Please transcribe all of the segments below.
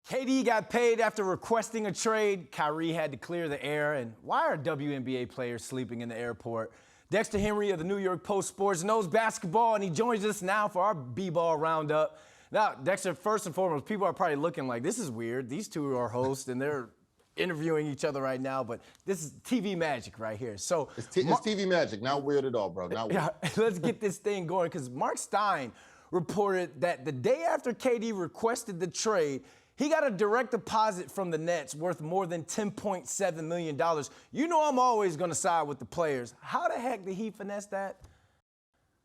KD got paid after requesting a trade. Kyrie had to clear the air. And why are WNBA players sleeping in the airport? Dexter Henry of the New York Post Sports knows basketball, and he joins us now for our B-Ball Roundup. Now, Dexter, first and foremost, people are probably looking like, this is weird. These two are hosts, and they're interviewing each other right now, but this is TV magic right here. So it's TV magic, not weird at all, bro. Not weird. Yeah, let's get this thing going, because Mark Stein reported that the day after KD requested the trade, he got a direct deposit from the Nets worth more than $10.7 million. You know I'm always going to side with the players. How the heck did he finesse that?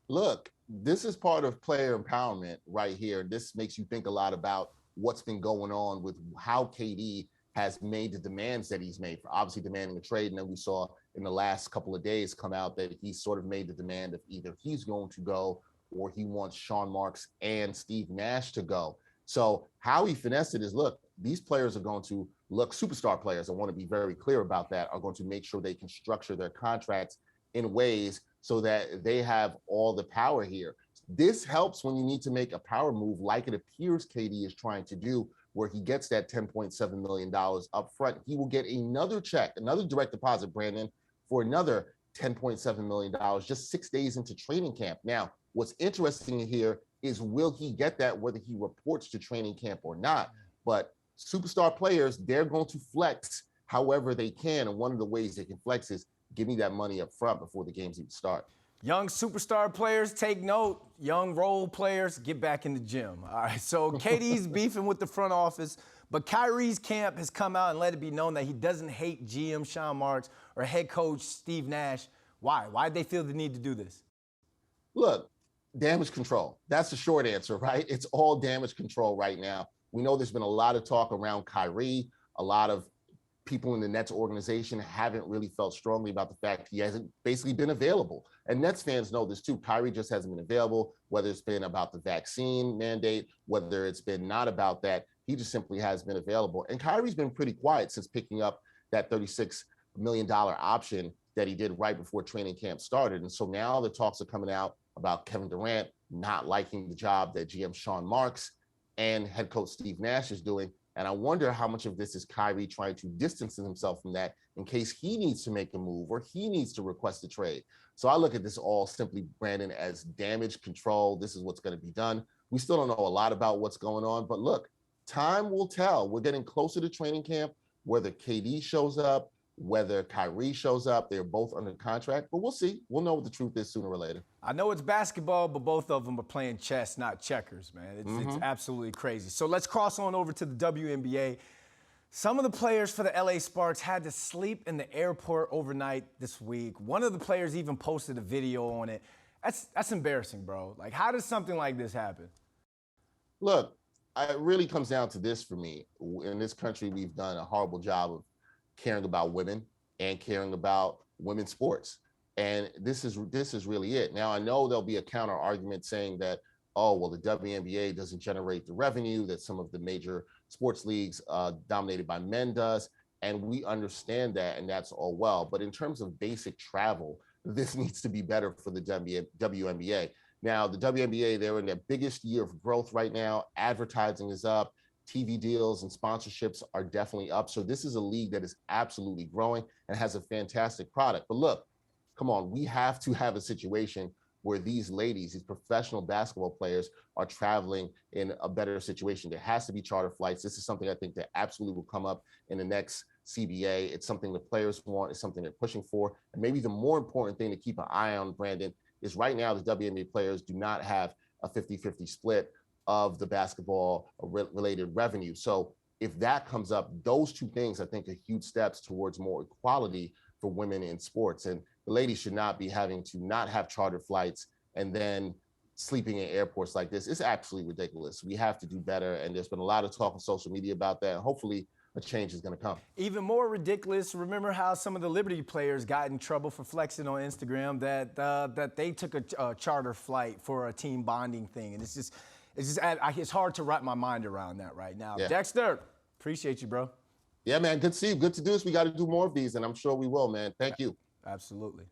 Look, this is part of player empowerment right here. This makes you think a lot about what's been going on with how KD has made the demands that he's made for obviously demanding a trade. And then we saw in the last couple of days come out that he sort of made the demand of either he's going to go or he wants Sean Marks and Steve Nash to go. So how he finessed it is, look, these players are going to look, superstar players, I want to be very clear about that, are going to make sure they can structure their contracts in ways so that they have all the power here. This helps when you need to make a power move like it appears KD is trying to do, where he gets that $10.7 million up front. He will get another check, another direct deposit, Brandon, for another $10.7 million just 6 days into training camp. Now, what's interesting here is, will he get that whether he reports to training camp or not? But superstar players, they're going to flex however they can. And one of the ways they can flex is give me that money up front before the games even start. Young superstar players, take note. Young role players, get back in the gym. All right, so KD's beefing with the front office, but Kyrie's camp has come out and let it be known that he doesn't hate GM Sean Marks or head coach Steve Nash. Why? Why'd they feel the need to do this? Look, damage control. That's the short answer, right? It's all damage control right now. We know there's been a lot of talk around Kyrie. A lot of people in the Nets organization haven't really felt strongly about the fact he hasn't basically been available. And Nets fans know this too. Kyrie just hasn't been available, whether it's been about the vaccine mandate, whether it's been not about that. He just simply has been available. And Kyrie's been pretty quiet since picking up that $36 million option that he did right before training camp started. And so now the talks are coming out about Kevin Durant not liking the job that GM Sean Marks and head coach Steve Nash is doing. And I wonder how much of this is Kyrie trying to distance himself from that in case he needs to make a move or he needs to request a trade. So I look at this all simply, Brandon, as damage control. This is what's going to be done. We still don't know a lot about what's going on, but look, time will tell. We're getting closer to training camp, whether KD shows up, whether Kyrie shows up. They're both under contract, but we'll see. We'll know what the truth is sooner or later. I know it's basketball, but both of them are playing chess, not checkers, man. It's absolutely crazy. So let's cross on over to the WNBA. Some of the players for the LA Sparks had to sleep in the airport overnight this week. One of the players even posted a video on it. That's embarrassing, bro. Like, how does something like this happen? Look, it really comes down to this for me. In this country, we've done a horrible job of caring about women and caring about women's sports. And this is really it. Now, I know there'll be a counter argument saying that, oh, well, the WNBA doesn't generate the revenue that some of the major sports leagues dominated by men does. And we understand that, and that's all well. But in terms of basic travel, this needs to be better for the WNBA. Now, the WNBA, they're in their biggest year of growth right now. Advertising is up. TV deals and sponsorships are definitely up. So this is a league that is absolutely growing and has a fantastic product. But look, come on, we have to have a situation where these ladies, these professional basketball players, are traveling in a better situation. There has to be charter flights. This is something I think that absolutely will come up in the next CBA. It's something the players want. It's something they're pushing for. And maybe the more important thing to keep an eye on, Brandon, is right now the WNBA players do not have a 50-50 split of the basketball related revenue. So if that comes up, those two things, I think, are huge steps towards more equality for women in sports. And the ladies should not be having to not have charter flights and then sleeping in airports like this. It's absolutely ridiculous. We have to do better. And there's been a lot of talk on social media about that. Hopefully a change is going to come. Even more ridiculous, remember how some of the Liberty players got in trouble for flexing on Instagram that they took a charter flight for a team bonding thing. And it's hard to wrap my mind around that right now. Yeah. Dexter, appreciate you, bro. Yeah, man, good to see you. Good to do this. We got to do more of these, and I'm sure we will, man. Thank you. Absolutely.